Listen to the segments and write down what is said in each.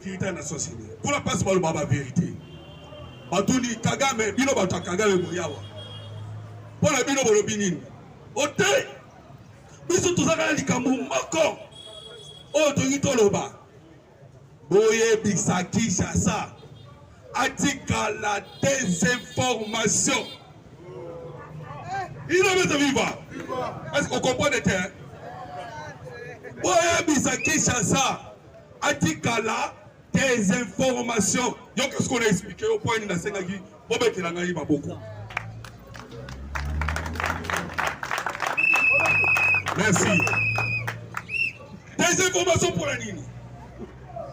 vérité na société. Pour la passe par la vérité. Batuni Kagame bino bata Kagame moyawa. Pour la bino bolobinin. Ote biso tozaka likambo moko. O tongito loba. Boye Bisaki Chassa. Atika la désinformation. Il a mis vivre. Est-ce qu'on comprend les terres? Boye Bisaki Chassa. Atika la désinformation. Donc, qu'est-ce qu'on a expliqué au point de la Sénagi? Beaucoup. Merci. Désinformation pour la Nini.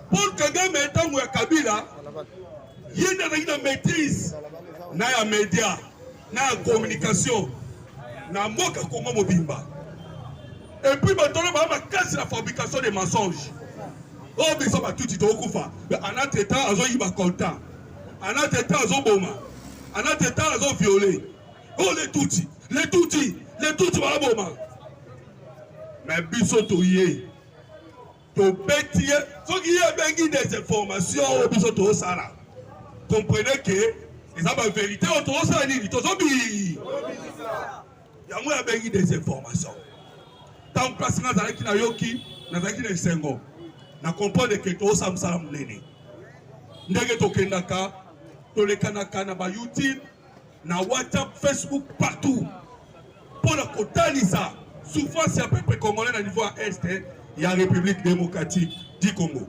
Pour Kagame étant ou Kabila, il y a une maîtrise dans les médias, dans la communication, dans le monde Kongo Mobimba. Et puis maintenant, on va casser la fabrication des mensonges. Oh, mais ça va tout de suite. En attendant, ils ont content. En attendant, ils ont boma. En attendant, ils ont violé. Oh, les toutis, voilà boma. Mais biso touye. To bêtier. Faut qu'il y ait des informations au biso to sala. Comprenez que ils ont la vérité au to sala ni to zobi. Il y a moins des informations. Tant que place dans qui na yoki, na qui na sengo. Na comprendre que tout ça msala mnene. Ndenge tokendaka, tolekanaka na ba YouTube, na WhatsApp, Facebook, partout. Pour la kotalisa, souffrance à peu près congolais à niveau est, il y a la République démocratique du Congo.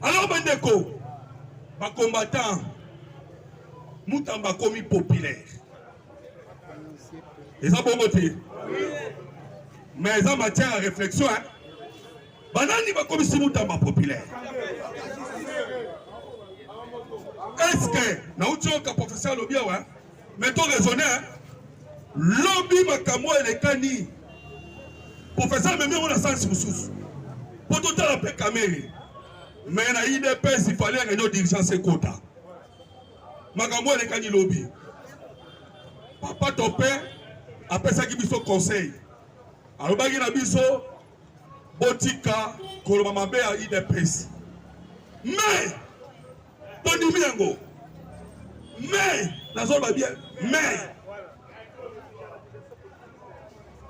Alors Bandeko, ba combattant, Moutamba commis populaire. Et ça bon côté. Mais ça matière à réflexion, hein. Banani va comme si Moutamba populaire. Est-ce que, na uchoka professeur Lobia, ouais, mais ton raisonner, lobby makamo elekani. Professeur même on a sens sous. Pour tout à la paix caméré. Mais na IDPS il fallait que nos dirigeants se quota. Makamo elekani lobby. Papa ton père après ça qui biso conseil. Alors bagi na biso Botika, Kolomamabe à IDPS. Mais, Tony Miango, mais, la zone va bien, mais,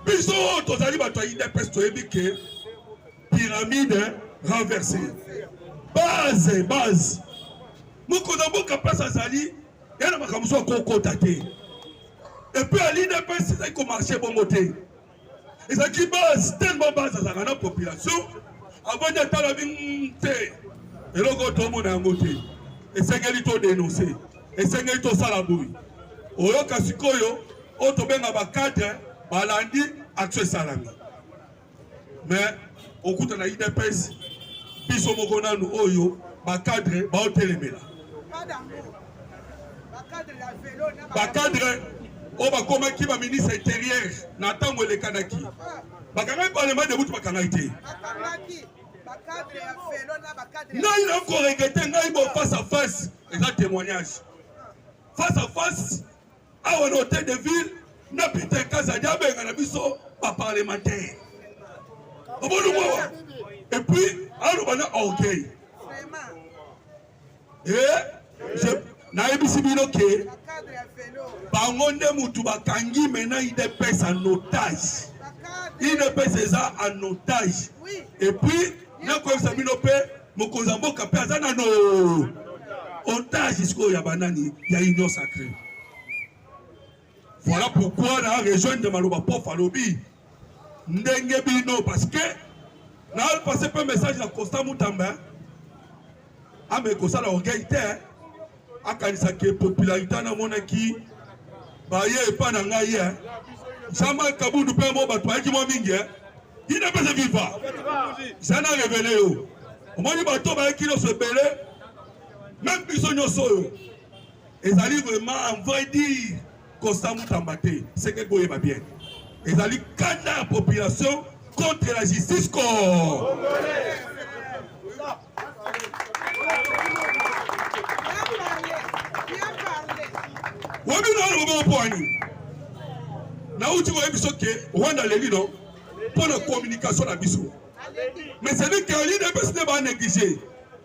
Biso, Tozali, Bato IDPS, tu es que pyramide renversée. Base. Moukodambo Kapas Azali, il y a un makamuso Koko Tate. Et puis à l'IDPS, c'est ça qui marché bon côté. Et ça qui base, tellement base à la population, avant d'être à la vinté, et là, tout le monde a un côté. Et c'est qu'elle est dénoncé. Et c'est qu'elle est salabouille. Au lieu de Sikoyo, on tombe dans le cadre, balandi, action salami. Mais, au coup de la IDPS, Biso Mokona nous oyo, cadre, ba hotel cadre, on va comment qui va ministre intérieur n'attend le Kanaki. Bakanga parlement de bout bakangaité. Non, il a encore regretté face à face et un témoignage. Face à face, à un hôtel de ville, n'a pas été Kazadia, mais on a vu ça par parlementaire. Et puis, on a orgueil. Et je n'ai Bangonde mutu bakangi maintenant il dépêche en otage. Il dépêche ça en otage. Et puis, n'a quoi ça minope, mokozambo kapé azana no otage jusqu'au yabanani, il y a union sacrée. Voilà pourquoi dans la région de Maloba Pof Alobi, ndenge bino parce que n'a passé pas message à Costa Moutamba. Ah mais Costa la orgueillité. Akanisa ke popularité na monaki baye epa na ngai ye sama kabundu pe mo bato aki mo mingi il ne peut se vivre ça n'a révélé yo omoni bato ba ki no se belé même biso nyoso yo ezali vraiment en vrai dire Costa Moutamba te c'est que goye ba bien ezali kana population contre la justice congolaise. Wabi na on point. Na uti ko ebiso ke Rwanda leli non pour la communication na biso. Mais c'est lui qui a l'IDPS ne va négliger.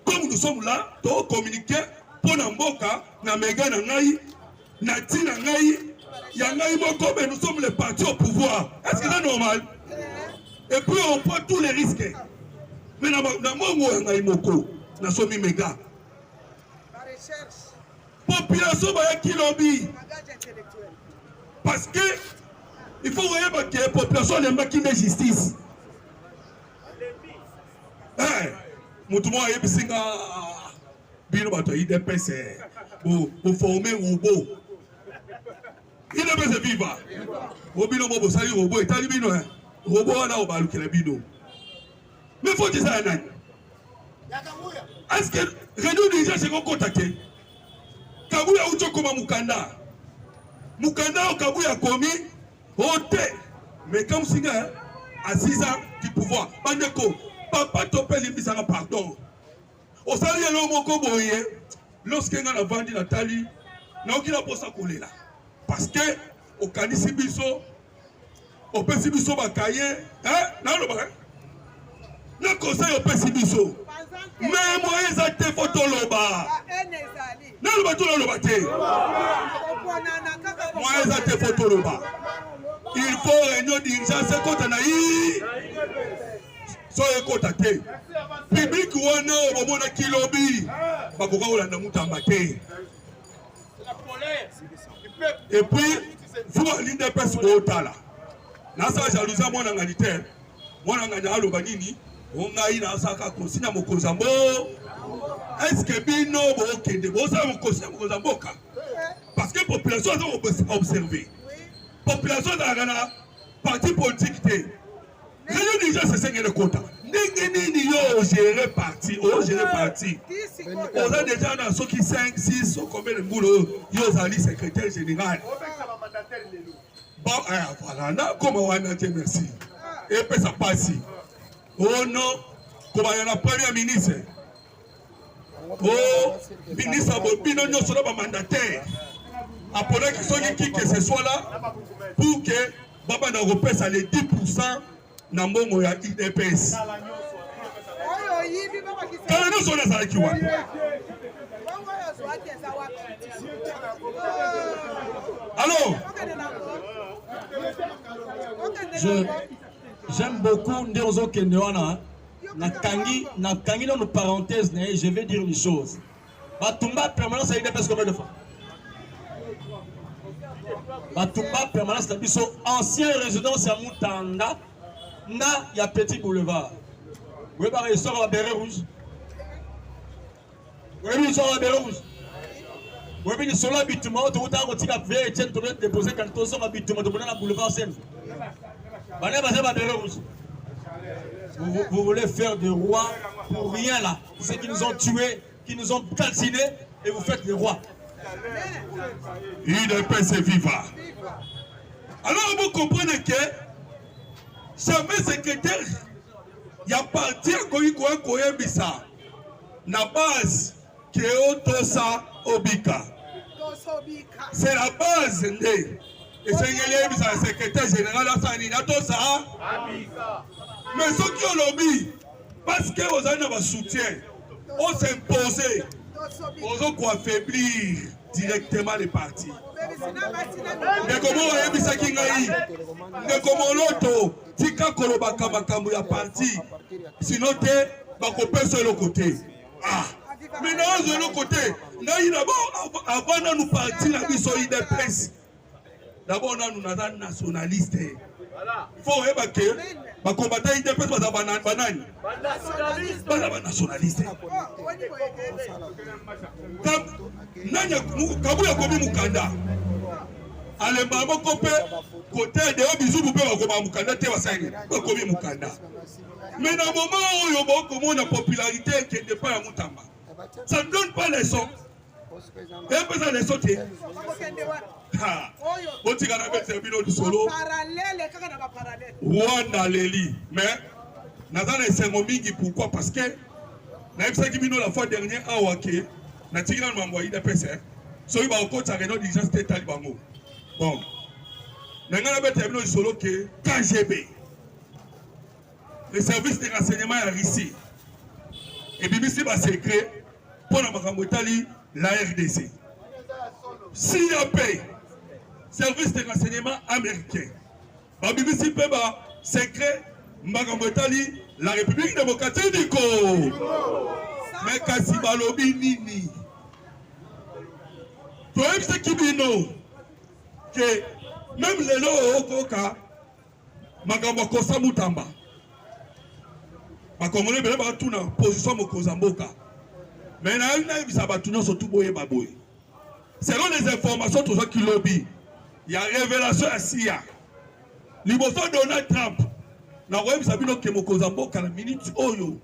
Comme nous sommes là, nous communiquer pour Namboka, Namega Nangaï, Nati Nangaï, Yangaï Moko, mais nous sommes les partis au pouvoir. Est-ce que c'est normal? Et puis on prend tous les risques. Mais Namongo Moko, nous sommes méga. Population va qui lobby. Parce que il faut voir que la population n'aime qui de justice. Moutouma est bisinga bino bato IDPS pour former robot. IDPS viva. Robino mobo sali robot et tali bino robot wana obalu kele bino. Mais faut dire ça nan. Est-ce que réunion déjà c'est qu'on contacté? Kabuya ucho koma mukanda. Mukanda au Kabuya komi ote. Mais comme singa à 6 ans du pouvoir. Bandeko papa topeli bisanga pardon. Au sali yelo moko boye lorsque nga na vandi Nathalie na okila posa kolela. Parce que au kanisi biso au pesi biso bakaye na lo ba. Na conseil au pesi biso. Mais moi ezate photo loba. Na lo ba to loba te. Moi ezate photo loba. Il faut réunion d'urgence contre naï. Soyez contactés. Public wana obomona kilobi. Bakoka olanda mutamba te. Et puis vous l'IDPS otala. Nasa jalousia mwana nganite. Mwana nganya aloba nini? Ongai na saka kosina mokozambo. Est-ce que bino bo kende bo sa mokosina mokozamboka? Parce que population a observé. Population a parti politique te. Réunion déjà c'est 5 de quota. Nini yo gérer parti, gérer parti. On a déjà dans ceux qui 5, 6, combien de boulot, yo zali secrétaire général. Bon, voilà, comme on a dit merci. Et puis ça passe. Oh non, comme il y a la première ministre. Oh, ministre Bobino nous sommes pas mandataires. Après qu'ils sont qui que ce soit là, pour que Baba na repèse à les 10% na mbongo ya IDPS. Quand nous sommes là, qui voit. Alors, j'aime beaucoup Ndeozo Kendewana. Nakangi dans nos parenthèses, je vais dire une chose. Batumba permanence à IDPS combien de fois? Batumba permanence à Bisso, ancienne résidence à Moutanda, na ya Petit Boulevard. Vous voyez, il sort à béret rouge. Vous voyez, il sort à béret rouge. Vous voyez, il sort à bitument, tout le temps, quand il a fait, il tient tout le déposé quand il sort à bitument, tout le monde à Boulevard Seine. Vous voulez faire des rois pour rien là. Ceux qui nous ont tués, qui nous ont calcinés, et vous faites les rois. IDPS est vivant. Alors vous comprenez que jamais secrétaire, il y a parti à Koyebisa, na base qui est Otosa Obika. C'est la base. Et c'est le secrétaire général Assani Natosa. Mais ceux qui ont lobby, parce que vous avez un soutien, on s'imposer, on doit affaiblir directement les partis. Mais comment on a mis ça qui ngaï? Mais comment l'autre, tika kolobaka makambu ya parti, sinon t'es bakopé sur le côté. Ah, mais non, sur le côté, ngaï d'abord, avant de nous partir, la mission IDPS. D'abord, nous sommes nationalistes. Il faut que les combattants IDPS soient nationalistes. Kabuya komi mukanda. Alemba mokope côté de bizu bube bakoma mukanda te basangi. Komi mukanda. Mais dans le moment où il y a une popularité qui n'est pas à Moutamba, ça ne donne pas les sons. Et puis ça les sauter. Rwanda Leli. Mais Nazana est Sengomingi, pourquoi? Parce que la fois dernière, à Wake, Natigana m'a envoyé des PC. So il va au côté de la réunion d'urgence Talibango. Bon. Nangana bet terminé solo que KGB. le service de renseignement à Russie. Et puis, ici, c'est secret pour la RDC. S'il y a paix, service de renseignement américain, ici, c'est secret la République démocratique du Congo. Mais kasi balobi nini? Toi, c'est qui bino? Que même les lots au Koka, Magambo Kosa Mutamba. Ma Congolais, ben ba tout na position Mokozamboka. Mais na ina bisa ba tout na surtout boye baboye. Selon les informations tous qui lobby, il y a révélation à SIA. Liboso Donald Trump. Na web sabino ke Mokozamboka la minute oyo.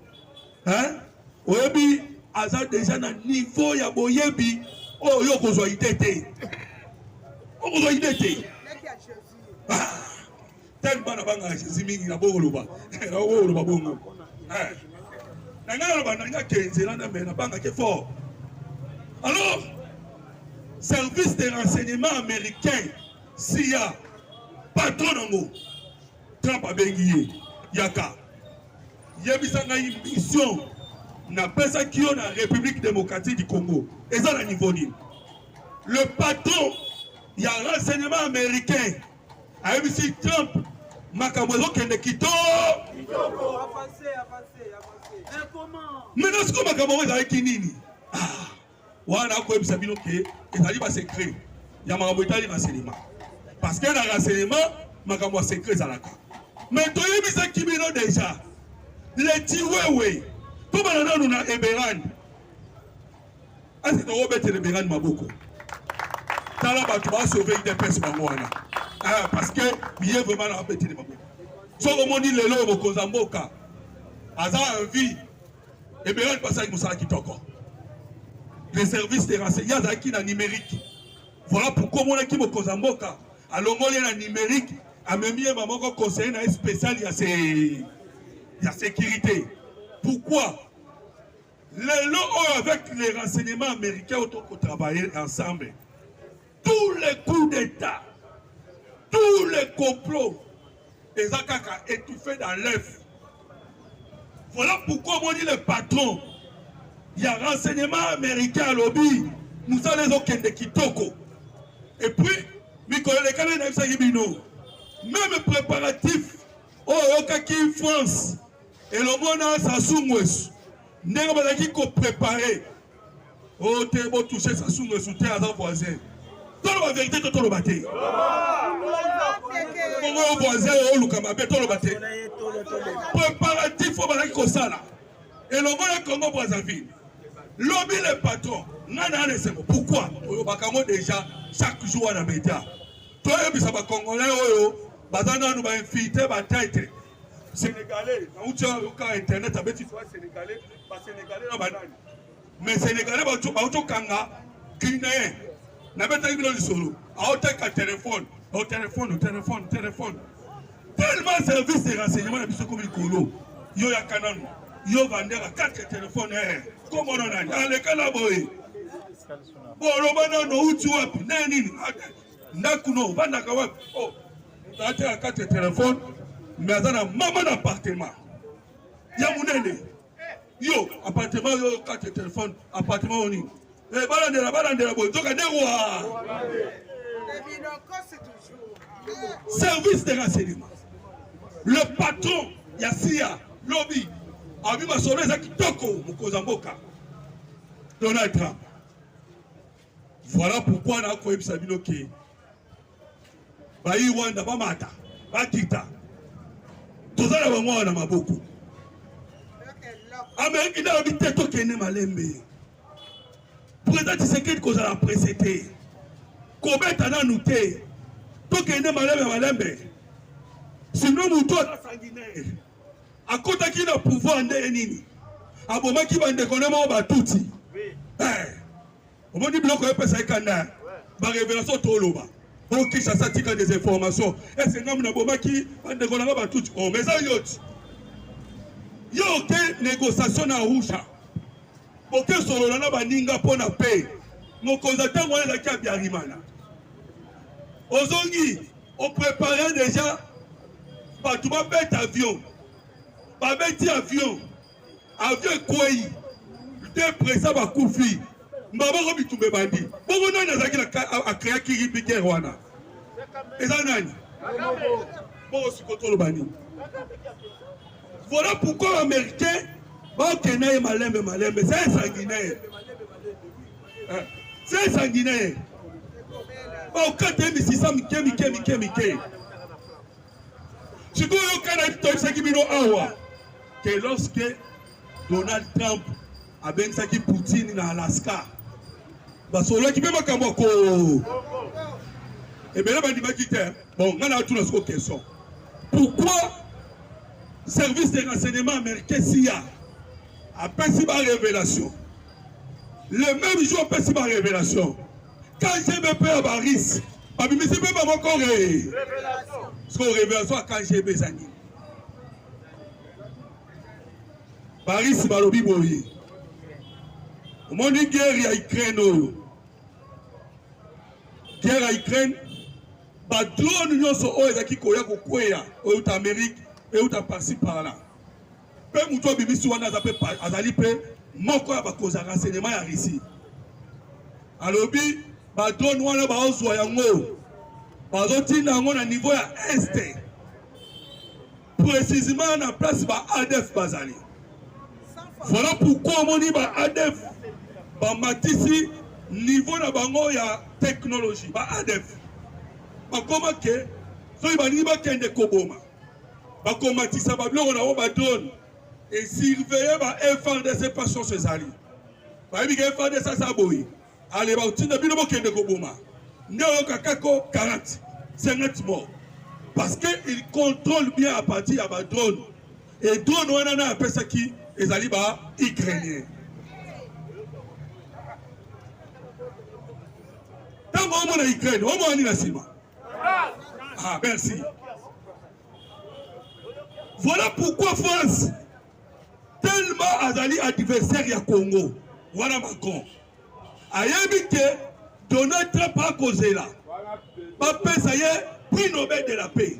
Hein? Oyebi aza déjà na niveau ya boyebi oyo kozwa idete. Okozwa idete. Tellement na banga Jésus mingi na boloba. Na boloba bongo. Na ngalo bananga kenzela na mena banga ke fort. Alors, service de renseignement américain CIA patron nango Trump abengiye yaka. Yebisa na mission na pesa kio na République démocratique du Congo. Et ça na niveau ni. Le patron il y a renseignement américain. Ayebisi Trump makambo kende kito. Avancer. Mais comment? Mais est-ce que makambo za kinini? Ah. Wana ko yebisa bino ke ezali ba secret. Ya makambo etali renseignement. Parce que na renseignement makambo secret zalaka. Mais to yebisa kibino déjà. Les tiwewe. Tout le monde a Eberan. Est-ce que Robert et Eberan Maboko? Tala Batouba sauver des personnes. Parce que il est vraiment la bête de Maboko. Si on dit le lot au Kozamboka, Aza envie, Eberan passe avec Moussa Kitoko. Les services de renseignement qui sont numérique. Voilà pourquoi on a qui au Kozamboka. Alors on est en numérique. A même bien maman conseiller un spécial il y a sécurité. Pourquoi? Les lots avec les renseignements américains ont travaillé ensemble. Tous les coups d'État, tous les complots, les akaka étouffés dans l'œuf. Voilà pourquoi on dit le patron. Il y a renseignements américains à lobby. Nous allons les aucun de Kitoko. Et puis, même préparatif, au Kaki France, et le monde a Sassou Nguesso. Ndenge bazaki ko préparer o te bo toucher Sassou Nguesso te aza voisin tolo ba vérité to tolo baté mon voisin o luka mabe tolo baté préparatif o bazaki ko sala et le monde Congo Brazzaville lobby le patron nana ne sait pourquoi o bakango déjà chaque jour na média to yebisa ba congolais oyo bazana no ba invité ba tête Sénégalais, on a internet avec les Sénégalais, pas Sénégalais na banane. Mais Sénégalais ba auto kanga Guinéen. Na beta ibilo solo. A auto ka téléphone, au téléphone. Tellement service de renseignement na biso comme Kolo. Yo ya kananu. Yo vendeur 4 téléphones comme on a. Ale kana boy. Bolo bana no uti wapi? Nani? Ndakuno banda ka wapi? Oh. Tate 4 téléphones. Mais dans un maman appartement, il y a mon yo appartement, yo 4 téléphones, appartement on y. Eh balandera boy, donc des rois. Service de renseignement. Le patron, Yassia, lobby, a vu ma soeur Zaki Toko, Mokozamboka, Donald Trump. Voilà pourquoi on a coupé Sabino qui. Bayi Wanda Bamata, Bakita. Tout ça là moi na maboko. Amérique n'a habité to kene malembe. Président Tshisekedi ko za précédé. Ko beta na nouté. To kene malembe. Sinon muto sanguinaire. Akota ki na pouvoir ndé nini. Aboma ki bande konema ba tuti. On dit bloc ko pesa ikanda. Ba révélation to loba. Pour qui ça tika des informations. Et c'est nom na boma ki bande konema ba tuti. Oh mais ça yot. Yo ke négociation na Arusha. Oke solo na baninga pona paix. Mokonza tango na ki abiarimana. Ozongi, on préparait déjà pas tout bête avion. babeti avion kwei deux présidents bakufi mbaboko bitumbe bandi bongo nani azaki a créé kiribike rwana eza nani bongo sikotolo bani. Voilà pourquoi les Américains vont malembe c'est sanguinaire. C'est sanguinaire. Au 4600 mike. Ce que lorsque Donald Trump a bien ça qui Poutine dans Alaska, basolo qui peut pas kamoko. Et bien là bon, on a tout notre question. Pourquoi service de renseignement américain CIA a passé par révélation? Le même jour a passé par révélation. Quand GBP à Paris, mais c'est même pas encore révélation. Parce qu'on révélation à quand GB Zani. Paris, c'est pas le biboye. Au monde de guerre à Ukraine. Guerre à Ukraine. Ba drone nous sommes aux États-Unis aux Amérique et où tu passé par là. Peu muto bibisi wana azali pe moko ya bakoza renseignement ya Russie. Alobi ba drone wana ba ozwa yango. Ba zotina yango na niveau ya est. Précisément na place ba ADF bazali. Voilà pourquoi on dit ba ADF ba matisi niveau na bango ya technologie ba ADF. Ba koma ke so ibani ba kende koboma. Ba komatisa ba biloko na ba drone et surveiller ba FARDC passion ses alliés. Ba bi ke FARDC sa boyi. Allez ba utinda bino bo kende koboma. Ndeo kakako 40 50 morts. Parce que il contrôle bien à partir de ba drone. Et drone wana na pesa ki ezali ba ukrainien. Tango on na Ukraine, on mo ani na sima. Ah, merci. Voilà pourquoi France, tellement azali adversaire ya Congo, voilà Macron. Ayebi que Donald Trump a causé là. Papa, ça y est, prix Nobel de la paix.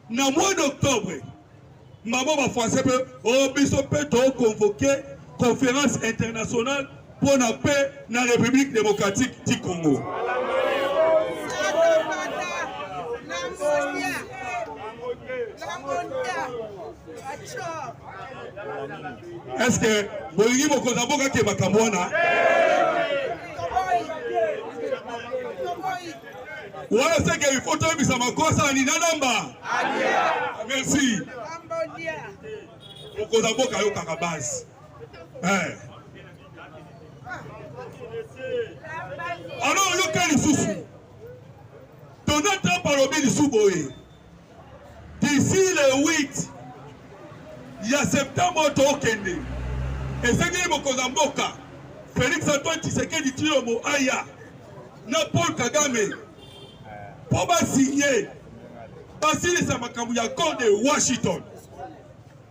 Dans le mois d'octobre, maman va français peut, oh, biso peut convoquer conférence internationale pour la paix dans la République démocratique du Congo. Est-ce que Bolingi Mokozaboka qui est Makamwana? Voilà ce qu'il faut que ça m'accorde à Ninanamba. Merci. Mokozaboka yo Kakabaz. Alors, le cas est sous. Donald Trump a lobby du sous-boé. D'ici le 8, il y a septembre au Kende. Et c'est que Mokozamboka, Félix Antoine Tshisekedi Tshilombo Aya, na Paul Kagame, pour signer, Basile Samakambu accord de Washington.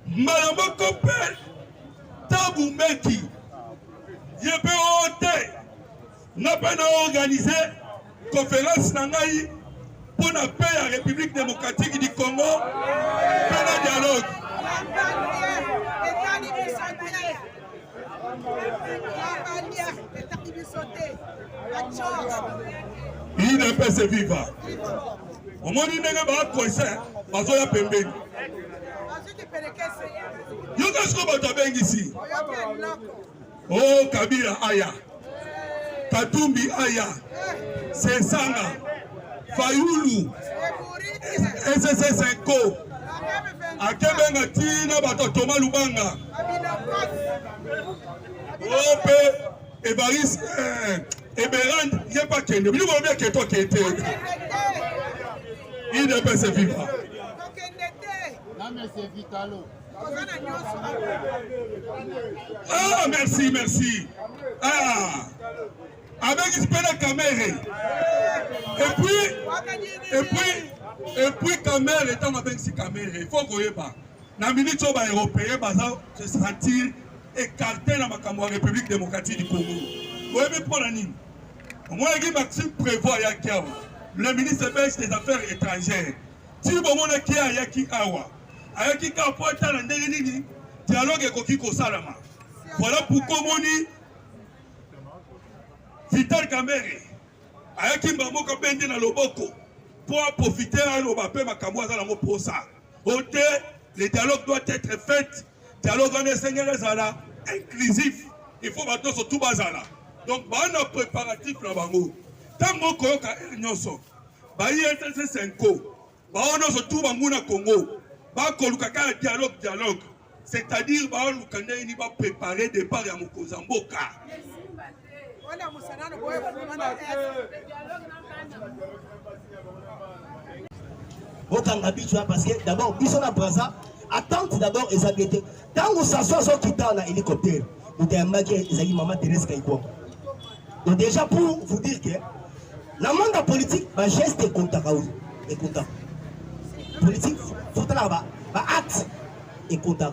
Madame Kopel, Tabou Meki, Yebe Ote, n'a pas organisé conférence Nangaï pour la paix à la République démocratique du Congo, pour le dialogue. Il ne peut se vivre. Au moins, il n'est pas concert, parce qu'il y a Pembeni. Il y a ce qu'on va ici. Oh, Kabila Aya, Katumbi Aya, Sesanga, Fayoulou, SSSNCO, Akebenga Tina Bato Thomas Lubanga, Ope, Evaris, Eberand, il n'y a pas qu'un de nous, on bien que toi qui était. Il ne peut se vivre. Ah, merci, merci. Ah, avec Ispena Kamere. Et puis Kamere étant avec si Kamere, il faut qu'on y ait pas. Dans la minute où les Européens se sentir écartés dans la République démocratique du Congo. Vous voyez pour la ligne. Moi, Maxime prévoit le ministre belge des Affaires étrangères. Si vous voulez qu'il y ait Yaki Awa, ayaki ka po etala ndenge nini dialogue ekoki kosalama. Voilà pourquoi moni Vital Kamerhe ayaki mbamoka bende na loboko pour profiter à l'obapé makambo azala ngo posa. Ote le dialogue doit être fait. Dialogue en Seigneur ezala inclusif. Il faut maintenant surtout bazala. Donc ba na préparatif na bango. Tango koyoka nyonso. Ba INC 5 ba ono surtout banguna Congo. Ba koluka ka dialogue. C'est-à-dire ba lukanda ni ba préparer départ ya Mokozamboka. Parce que d'abord, Bisson à Braza, attente d'abord les habités. Quand vous s'assoit sur qui dans l'hélicoptère, vous avez dit maman Thérèse Kaikwa. Donc déjà pour vous dire que la monde politique, va geste et contact. Politique, faut là-bas, acte et contact.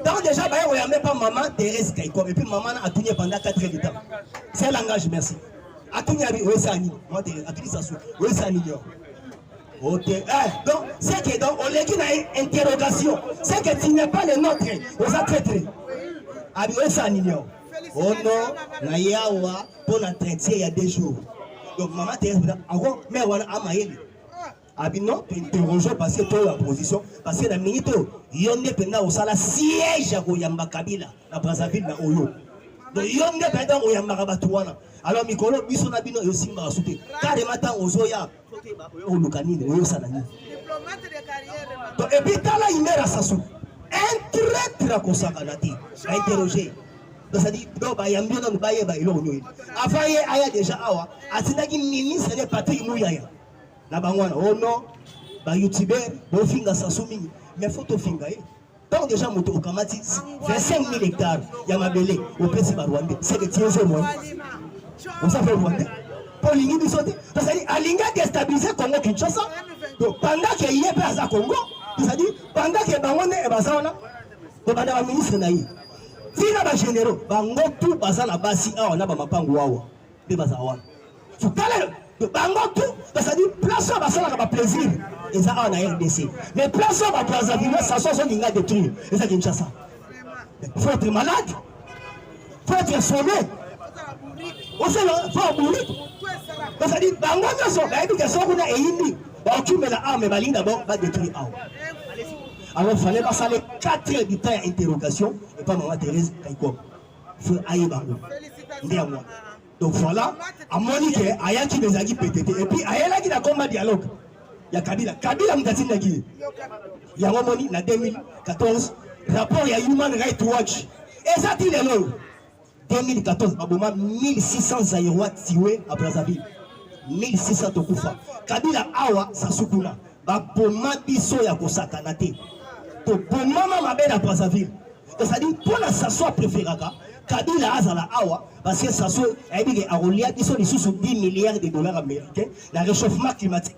Donc déjà, on n'y a même pas maman Thérèse Kaikwa. Et puis maman a tourné pendant 4 heures de temps. C'est un langage, merci. A tourné avec Ouessani. Moi, a tourné ça sur Ouessani. Ok. Donc, c'est que donc, on a une interrogation. C'est que tu n'es pas le nôtre. Vous êtes traité. Avec Ouessani. Oh non, Nayawa, pour la traiter il y a 2 jours. Donc, maman Thérèse, mais on a amaillé. Abino, tu interroges parce que tu as la position. Parce que la minute, il y a un siège à Oyamba Kabila, la Brazzaville, na Oyo. Donc, il y a un Oyamba Rabatouana. Alors, Mikolo, Bisson Abino et aussi Marasouté. Car les matins, aux Oya, au Lukanine, au Sanani. Et puis, Tala, il met à Sassou. Un traître à Kosakanati, à interroger. Donc, ça dit, il y a un bien de Baye Baïlo. Avant, il y a déjà Awa, à Tinagi ministre, c'est Patrick Mouyaya. La bangwana, oh non, bah youtubeur, bon finga Sassou mais photo finga. Donc déjà, moto au Kamati, 25 000 hectares, Yamabele, au PC Rwanda, c'est le tiers au moins. On s'appelle Rwanda. Pour l'Ingi du sauté, c'est-à-dire, Alinga déstabiliser Congo Kinshasa. Donc pendant qu'il y a à Congo, c'est-à-dire, pendant que Bangone et Bazana, le Badama ministre Naï. Si là, les généraux, Bango tout Bazana Bassi, on a Mapanguawa, de Bazawan. Tout à l'heure. Bango tout, c'est-à-dire, place à Basana n'a pas plaisir. Et ça, on a RDC. Mais place à Brazzaville, ça soit son inga détruit. Et ça, Kinshasa. Il faut être malade. Il faut être sommé. Il faut être bourré. C'est-à-dire, Bango ne sont pas éducation qu'on a émis. On met la arme et Baline d'abord va détruire. Alors, il fallait passer les 4 heures du temps à interrogation et pas maman Thérèse Kaikwa. Il faut ailler Bango. Donc voilà, à Monique, Ayaki Bezagi PTT. Et puis, Ayaki a combat dialogue. Il y a Kabila. Kabila Mdatine Nagi. Il y a Romoni, en 2014, rapport, il y a Human Rights Watch. Et ça, il est là. 2014, Baboma, 1600 Zaïrois tués à Brazzaville. 1600 Tokufa. Kabila Awa, Sasukuna. Baboma Biso ya Kosakanate. To Bomama Mabel à Brazzaville. C'est-à-dire, pour la Sasso préférée, Kabila Azala Awa, parce que Sasso a dit qu'ils sont sous 10 milliards de dollars américains, le réchauffement climatique.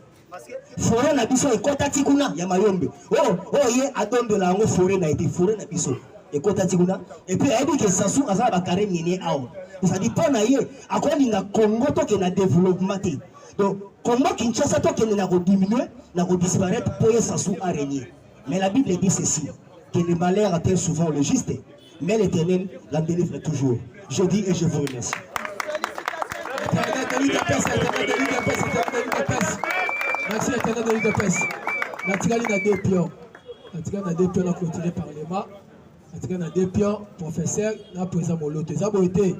Forêt na biso et Kotatikuna, Yamayombe. Yé, Adon de la forêt n'a été forêt na biso. Et Kotatikuna. Et puis, elle dit que Sasso Azala Bakare minier Awa. C'est-à-dire, pour naïe, à quoi il y a Congo qui a développement. Donc, Congo Kinshasa qui n'a pas diminué, n'a pas disparaître pour que Sasso a régné. Mais la Bible dit ceci, que les malheurs atteignent souvent le juste. Mais l'Éternel l'en délivre toujours. Je dis et je vous remercie. Merci l'Éternel de l'île de Pesse. Natikali na 2 pions. Natikali na 2 pions, on a clôturé par les mains. Natikali na 2 pions, professeur, na président Moloto. Ça a été,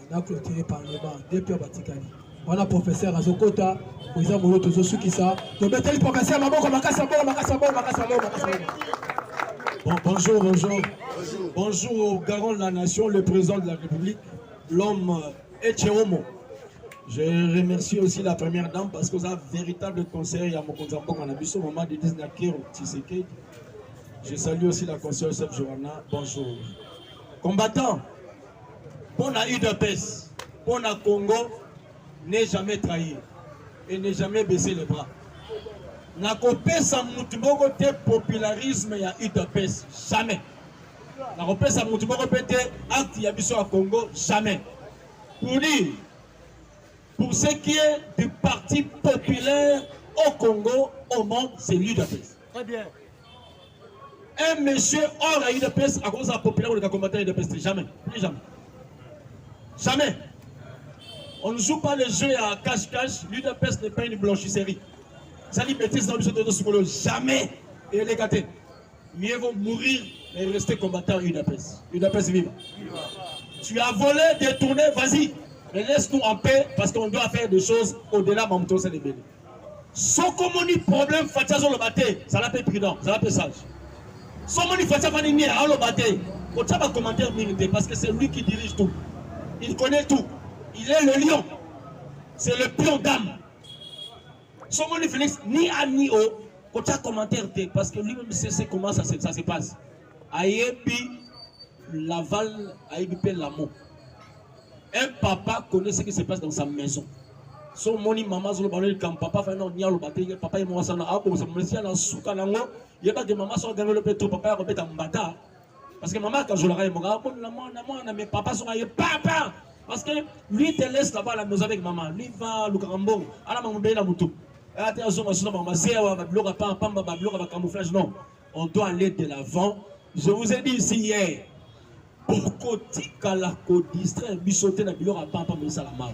on a clôturé par les mains. 2 pions Batikali. On a professeur Azokota, président Moloto, Zosukisa. Donc, mettez le professeur, maman, Makassa. Bon, bonjour. Bonjour au garant de la nation, le président de la République, l'homme Echeomo. Je remercie aussi la première dame parce que vous avez un véritable conseil à mon Mokonzambo Kanabiso, maman de Disnakero Tshisekedi. Je salue aussi la conseillère Seb Johanna. Bonjour. Combattants, pour la UDPS, pour la Congo, n'est jamais trahi et n'est jamais baisser les bras. Na kopesa mutu moko te popularisme ya UDPS, jamais. Na kopesa mutu moko te acte ya biso à Congo, jamais. Pour dire, pour ce qui est du parti populaire au Congo, au monde, c'est l'UDPS. Très bien. un monsieur hors à UDPS à cause de la populaire de combattre UDPS. Jamais. Plus jamais. Jamais. On ne joue pas le jeu à cache-cache. L'UDPS n'est pas une blanchisserie. Ça lui bêtise dans le jeu de Sokolo. Jamais. Et les gâtés. Mieux vaut mourir et rester combattant UDPS. UDPS vive. Tu as volé, détourné, vas-y. Mais laisse-nous en paix parce qu'on doit faire des choses au-delà de Mamouton Sénébélé. Sans communi problème, Fatia sur le bâté, ça l'a fait prudent, ça l'a fait sage. Sans communi Fatia Fanini à le bâté, on tient pas commentaire mérité parce que c'est lui qui dirige tout. Il connaît tout. Il est le lion. C'est le pion d'âme. Sans communi Félix, ni A ni O, on tient commentaire parce que lui-même sait comment ça se passe. Aïebi, Laval, Aïebi, Lamo. Un papa connaît ce qui se passe dans sa maison. Son moni maman sur le ballon quand papa fait non ni à le bâtir papa et moi ça n'a pas ça me dit à la souka nango il y a pas de maman sur gagner le pétro papa repète en bata parce que maman quand je l'aurai mon gars bon la mais papa sont ailleurs papa parce que lui te laisse là-bas à la maison avec maman lui va le carambo à la maman belle la moto attention à son maman c'est à bloc pas pamba bloc avec camouflage non on doit aller de l'avant. Je vous ai dit ici hier beaucoup de la côte distrait bisoté na bloc à pamba mais ça la mal.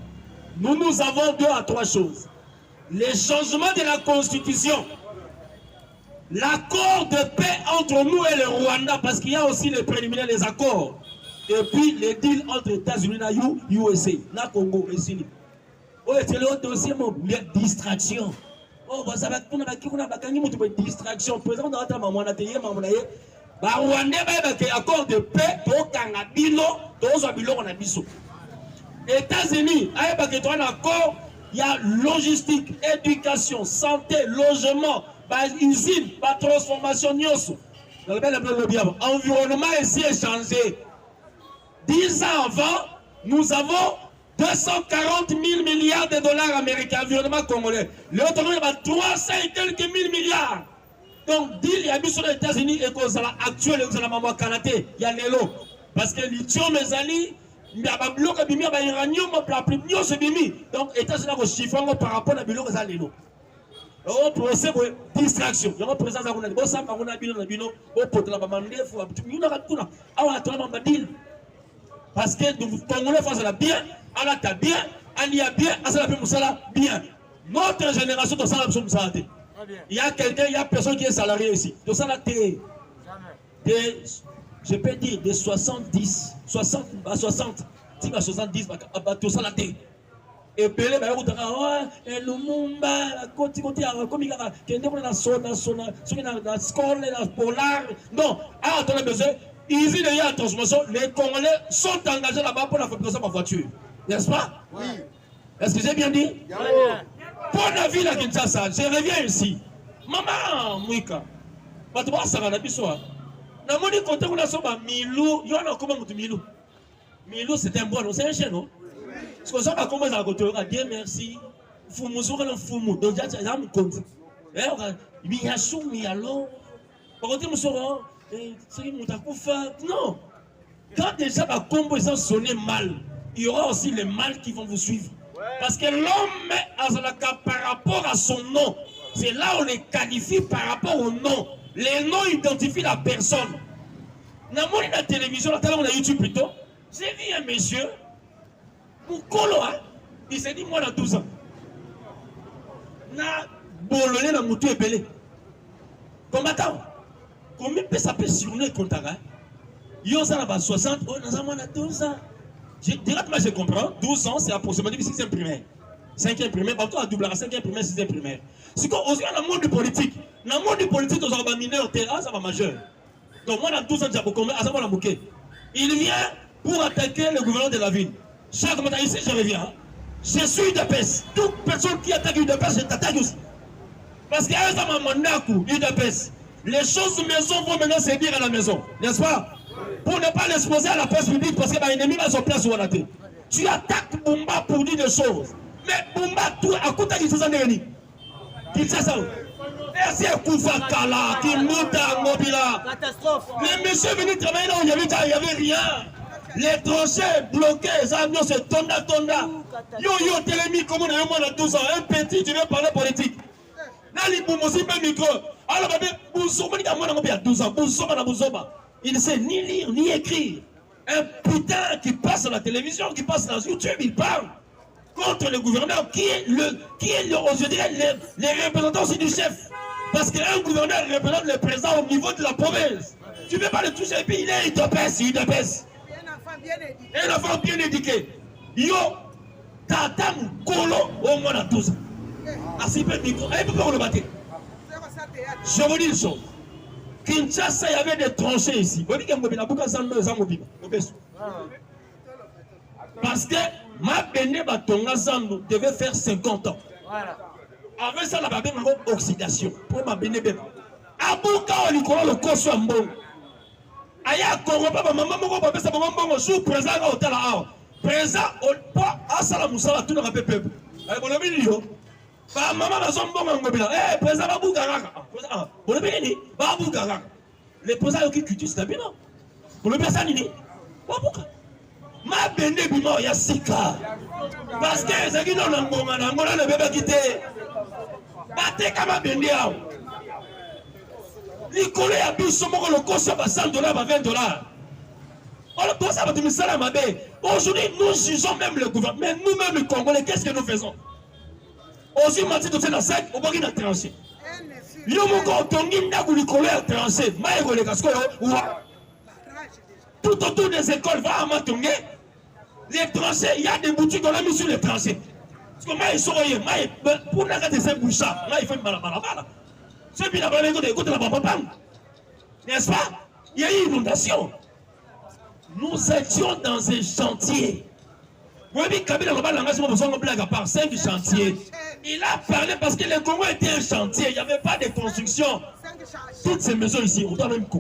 Nous avons 2 à 3 choses. Les changements de la Constitution, l'accord de paix entre nous et le Rwanda, parce qu'il y a aussi les préliminaires, les accords, et puis les deals entre États-Unis et USA, la Congo et Sini. Oh, c'est le dossier, les distractions. Oh, ça va être distraction. Président de la maman, Rwanda, accord de paix, États-Unis, avec un accord, il y a logistique, éducation, santé, logement, usine, transformation, environnement ici est changé. 10 ans avant, nous avons 240 000 milliards de dollars américains, environnement congolais. L'autre, il y a 300 et quelques mille milliards. Donc, il y a mis sur les États-Unis et qu'on a actuel, il y a l'élo. Parce que lithium, mes amis, donc États-Unis ont chiffré par rapport à Bilo Zalelo. Au procès de distraction. Il y a un président qui a dit parce que les Congolais font ça bien, Allah t'a bien, Ali a bien, Asala bien. Notre génération de ça, il y a quelqu'un, il y a personne qui est salarié ici. De ça, je peux dire de 70, 60 à 60, si à 70, tout ça la tête. Et Pelé, et Lumumba, la côté, comme il y a la score, la polar. Non, attendez, monsieur, ici, il y a la transformation. Les Congolais sont engagés là-bas pour la fabrication de ma voiture. N'est-ce pas? Oui. Est-ce que j'ai bien dit? Pour la ville à Kinshasa, je reviens ici. Maman, Mouika, tu vas savoir la bissoire. Namoni côté on a soba Milou, il y en a comment Milou. Milou c'est un bon, c'est un chien non. Parce que ça va commencer à côté, Dieu merci. Fumu sur le fumu, donc déjà ça me compte. Eh on mi yasou mi alors. Par contre monsieur c'est qui mutakufa. Non. Quand déjà va composer sonner mal, il y aura aussi les mal qui vont vous suivre. Parce que l'homme par rapport à son nom, c'est là où on les qualifie par rapport au nom. Les noms identifient la personne. Dans la télévision, on a YouTube plutôt. J'ai vu un monsieur, Moukolo, il s'est dit, moi, dans 12 ans. Na bololé na moutou épelé. Combattant. Combien ça peut surner contre un? Yo, ça va 60, oh, nous avons 12 ans. Directement, je comprends. 12 ans, c'est approximativement 6e primaire. 5e primaire, partout à double, 5e primaire, 6e primaire. C'est qu'on aussi dans le monde du politique. Dans le monde du politique, on a mineur, ça va majeur. Donc moi, dans 12 ans, il vient pour attaquer le gouverneur de la ville. Chaque matin, ici, je reviens. Je suis UDPS. Toute personne qui attaque UDPS, je t'attaque aussi. Parce qu'il y a un mandaku, UDPS. Les choses maison vont maintenant se dire à la maison. N'est-ce pas? Pour ne pas l'exposer à la presse publique, parce que l'ennemi va se place où on a été. Tu attaques Bumba pour dire des choses. Mais Bumba, tout à côté de ces années, qu'il sait ça. Merci à Koufa Kala, qui monte à Mobila. Les messieurs venus travailler là où il n'y avait rien. Les tranchées bloquées, les avions se tonda. Yo, télémi, comme on a eu moins de 12 ans. Un petit, tu veux parler politique. Là, il faut aussi un micro. Alors, il a 12 ans, il ne sait ni lire, ni écrire. Un putain qui passe à la télévision, qui passe dans YouTube, il parle contre le gouverneur, qui est je dirais, les représentants aussi du chef. Parce qu'un gouverneur représente le président au niveau de la province. Tu ne peux pas le toucher, et puis il te pèse, il te pèse. Un enfant bien éduqué. Yo, tata Kolo, au moins à 12 ans. Ainsi peut dire, il peut pas le battre. Je vous dis une chose. Kinshasa, il y avait des tranchées ici. Parce que ma béné Batonga Zando devait faire 50 ans. Avec ça, la babé m'a oxydation. Pour ma béné béné. Abouka, on lui connaît le cosso en bon. Aya Congo, papa, maman, mon papa, ça maman, bon, jour présent au hôtel à présent, au pas à Salamoussa, tout le rappel peuple. Avec mon ami, maman, ma zone, bon, eh, présent, Babou Garaka. Pour le béni, Babou Garaka. Les présents qui cultivent, c'est bien. Pour le béni, Nini, Babou. Ma béné, bimo, il y a 6 cas. Parce que c'est qui n'ont pas le bébé quitté. Battez comme ma béné. Les collègues à Bissau, le cost à $100, à $20. On pense à votre ministère à Mabé. Aujourd'hui, nous jugeons même le gouvernement. Mais nous-mêmes, les Congolais, qu'est-ce que nous faisons? Aussi, Mathieu, tu sais, la 5, on va y trancher. Tout autour des écoles, va à Matongé. Les tranchées, il y a des boutiques qu'on a mis sur les tranchées. Parce que moi, ils sont pour n'arrêter ces bouchards, là, il faut une balabala. C'est bien la n'est-ce pas? Il y a eu une inondation. Nous étions dans un chantier. Vous voyez, Kabila a besoin de blague à part 5 chantiers. Il a parlé parce que le Congo était un chantier. Il n'y avait pas de construction. Toutes ces maisons ici, on doit même il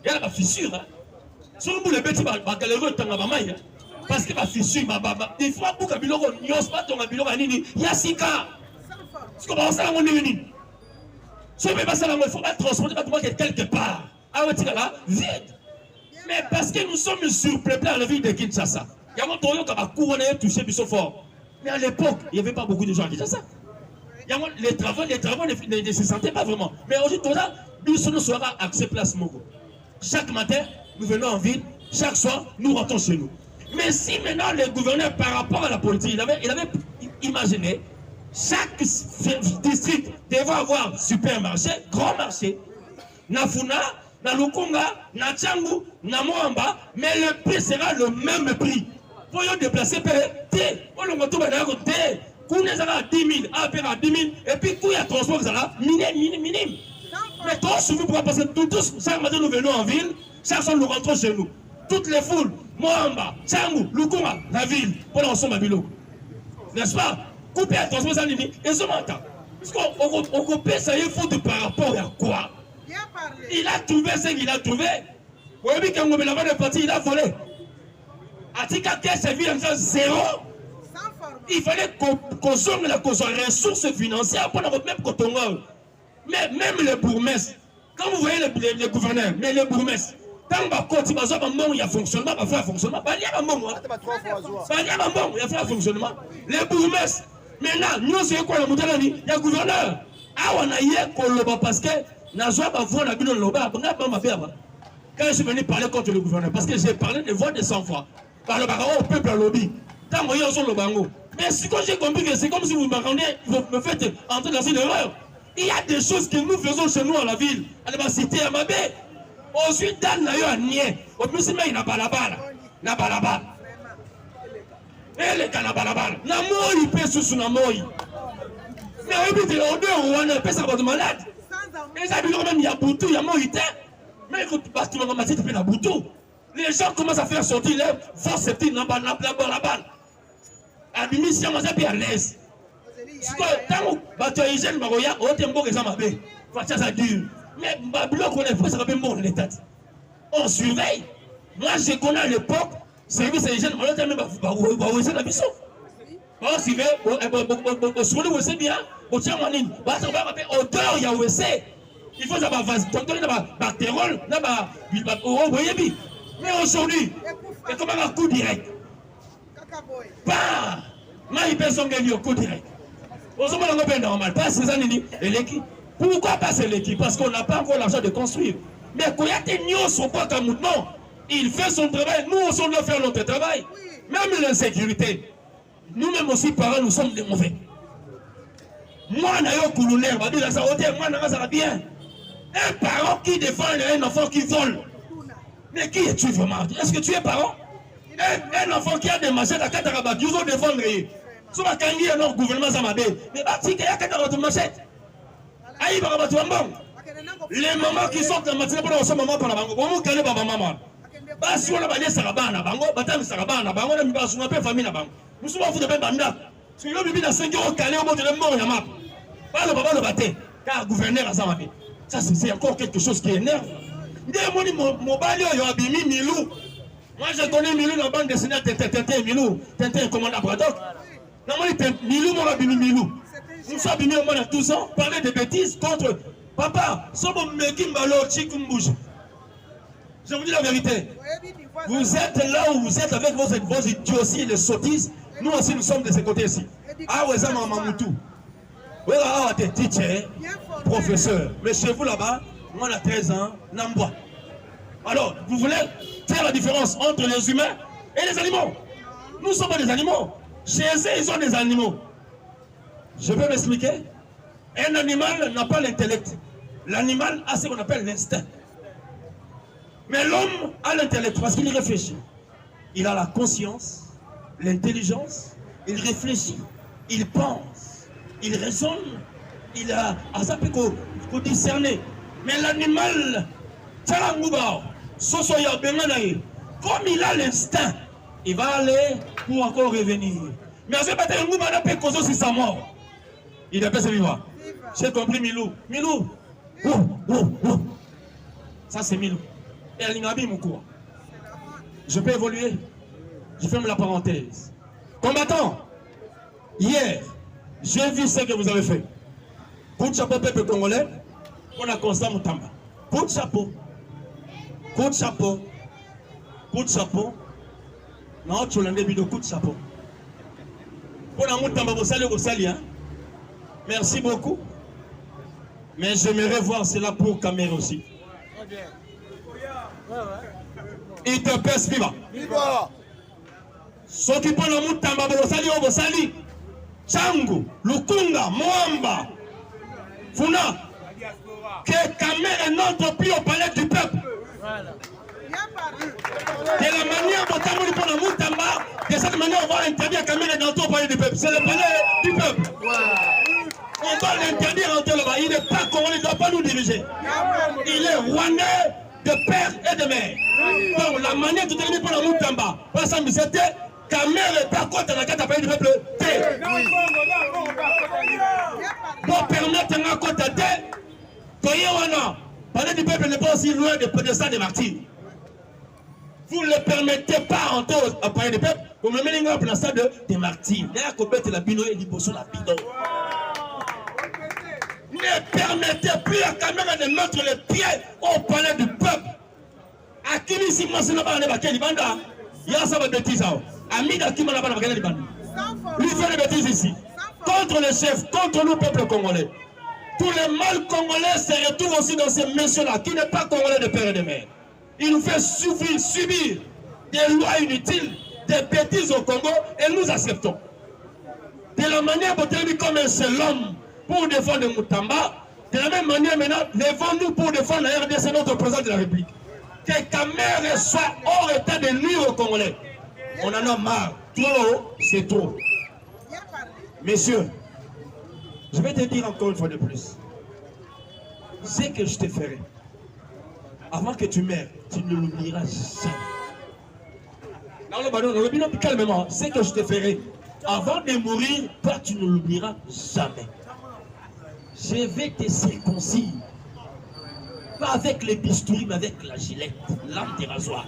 y a la fissure. Si vous voulez, parce que la fissure, des fois, pour que il y a 6 cas. Ce qu'on va faire, on est venu. Si on ne peut pas ça, il faut pas transporter quelque part. Ah, vide. Mais parce que nous sommes surpeuplés à la ville de Kinshasa. Il y a un toyo qui a couronné touché plus fort. Mais à l'époque, il n'y avait pas beaucoup de gens à Kinshasa. Les travaux ne se sentaient pas vraiment. Mais aujourd'hui, nous sommes accès place Mogo. Chaque matin, nous venons en ville. Chaque soir, nous rentrons chez nous. Mais si maintenant le gouverneur, par rapport à la politique, il avait imaginé chaque district devait avoir supermarché, grand marché, Nafuna, Nalukunga, Nachangu, Namoamba, mais le prix sera le même prix. Pour y déplacer, on le retrouve à 10 000, à 10 000, et puis il y a transport, minime. Mais trop souvent, parce que tous, chaque matin nous venons en ville, chaque soir nous rentrons chez nous. Toutes les foules, Moamba, Changu, Lukunga, la ville, pour l'ensemble à Bilo. N'est-ce pas? Couper la transport, ça dit, et ce matin. Parce qu'on coupe ça, il faut par rapport à quoi? Il a trouvé ce qu'il a trouvé. Vous voyez quand on est parti, il a volé. Atika Kess a vu un zéro. Il fallait qu'on sonne la ressources financières pour notre même coton. Mais même les bourgmestres, quand vous voyez les gouverneurs, mais les bourgmestres, tant que il y a fonctionnement, il y a fonctionnement. Il y a fonctionnement. Les bourgmestres, maintenant, nous c'est quoi le modèle? Il y a gouverneur. Ah, on a hier parce que quand je suis venu parler contre le gouverneur, parce que j'ai parlé de voix de 100 fois, par le barreau au peuple à lobby, tant que le bango. Mais ce que j'ai compris, c'est comme si vous me faites entrer dans une erreur. Il y a des choses que nous faisons chez nous à la ville, à la cité à Mabé. Ensuite, dans la nier, au plus il n'a pas la balle. N'a pas la balle. Et les gars n'a pas la balle. N'a moi, il peut sous la moi. Mais au bout de l'odeur, on a fait ça pour de malade. Les habitants, même, il y a Boutou, il y a Moïta. Mais écoute, parce que tu m'as dit que tu fais la Boutou. Les gens commencent à faire sortir les forces septimes, la balle. Abimi, si on a bien à l'aise. Tant que tu as hygiène, Maroya, on t'aime beaucoup, ça m'a fait. Ça dure. Mais Babylone, on est fait, ça va bien bon, l'État. On surveille. Moi, je connais à l'époque, service hygiène, on a même pas la mission. On surveille, on surveille, on sait bien, on tient en ligne. Odeur, il y a OSC. Il faut savoir, docteur, il y a bactérol, il y a mais aujourd'hui, c'est comme un coup direct. Bah, moi, il peut s'engager au coup direct. normal. Pas ces années, et l'équipe. Pourquoi pas c'est l'équipe? Parce qu'on n'a pas encore l'argent de construire. Mais quand il y a des nions, son quoi comme non, il fait son travail. Nous aussi, on doit faire notre travail. Même l'insécurité. Nous-mêmes aussi, parents, nous sommes des mauvais. Moi, ça va bien. Un parent qui défend un enfant qui vole. Mais qui es-tu vraiment? Est-ce que tu es parent? Un enfant qui a des machettes à Katarabat, ils ont défendre. Si on a un gouvernement, ça m'a dit. Mais il y a 4 machettes. Les mamans qui sortent de la matinée pour ce moment par la banque, comment calmer ma maman? Si on a balayé Sarabana, Bango, Batam Sarabana, Bango, on a mis un famille là-bas. Nous sommes en train de faire banda. Si on a mis dans 5 euros calé au bout de la mort, il y a map. Pas le papa le batté, car gouverneur a ça m'a dit. Ça, c'est encore quelque chose qui énerve. Mon balio, il y a Bimi Milou. Moi, je connais Milou dans la bande dessinée Tintin Milou. Tintin est commandant Braddock. Milou, moi, Bimi Milou. Nous sommes venus au moins à 12 ans, parler de bêtises contre papa. Je vous dis la vérité. Vous êtes là où vous êtes avec vos idioties et les sottises. Nous aussi, nous sommes de ce côté ici. Ah, ouais, ça m'a mamoutou. Oui, ah, t'es teacher, professeur. Mais chez vous là-bas, moi, on a 13 ans, Nambois. Alors, vous voulez faire la différence entre les humains et les animaux? Nous ne sommes pas des animaux. Chez eux, ils sont des animaux. Je peux m'expliquer? Un animal n'a pas l'intellect. L'animal a ce qu'on appelle l'instinct. Mais l'homme a l'intellect parce qu'il réfléchit. Il a la conscience, l'intelligence, il réfléchit, il pense, il raisonne, il a ça peut discerner. Mais l'animal, comme il a l'instinct, il va aller pour encore revenir. Mais ce matin, il peut causer aussi sa mort. Il est passé vivant. J'ai compris Milou. Milou. Ça c'est Milou. Et Alingabi Moukoua. Je peux évoluer. Je ferme la parenthèse. Combattant. Hier, j'ai vu ce que vous avez fait. Coup de chapeau peuple congolais. On a constat Moutamba. Coup de chapeau. Coup de chapeau. Coup de chapeau. Non, tu l'as début de coup de chapeau. Pour la Moutamba, vous saluez, hein. Merci beaucoup. Mais j'aimerais voir cela pour Caméra aussi. Il te pèse viva. Ceux qui prennent le Moutamba, vous saluez. Changu, Lukunga, Moamba, Funa. Que Caméra n'entre plus au palais du peuple. De la manière dont on prend le Moutamba, de cette manière on va interdire Caméra d'entrer au palais du peuple. C'est le palais du peuple. On va l'interdire en là-bas. Il n'est pas congolais, il ne doit pas nous diriger. Il est rwandais de père et de mère. Donc la manière de tenir pour le Moutamba, c'était Caméra est pas contre la carte à payer du peuple. Pour permettre un compte à parler du peuple n'est pas aussi loin de ça des martyrs. Vous ne le permettez pas en tout à parler du peuple, vous me mettez en place des martyrs. Ne permettez plus à Caméra de mettre les pieds au palais du peuple. À qui ici, moi, c'est là-bas, il y a ça, des bêtises. Amida qui m'a là-bas, lui fait des bêtises ici. Contre les chefs, contre nous, peuple congolais. Tous les mal congolais se retrouvent aussi dans ces messieurs-là, qui n'est pas congolais de père et de mère. Il nous fait subir des lois inutiles, des bêtises au Congo, et nous acceptons. De la manière dont il est comme un seul homme pour défendre Moutamba, de la même manière maintenant, levons-nous pour défendre la RDC, notre président de la République. Que Caméra soit hors état de nuire aux Congolais. On en a marre. Trop, c'est trop. Messieurs, je vais te dire encore une fois de plus. Ce que je te ferai, avant que tu meurs, tu ne l'oublieras jamais. Calmement, ce que je te ferai, avant de mourir, toi tu ne l'oublieras jamais. Je vais te circoncire. Pas avec les bistouris, mais avec la gilette, l'âme des rasoirs.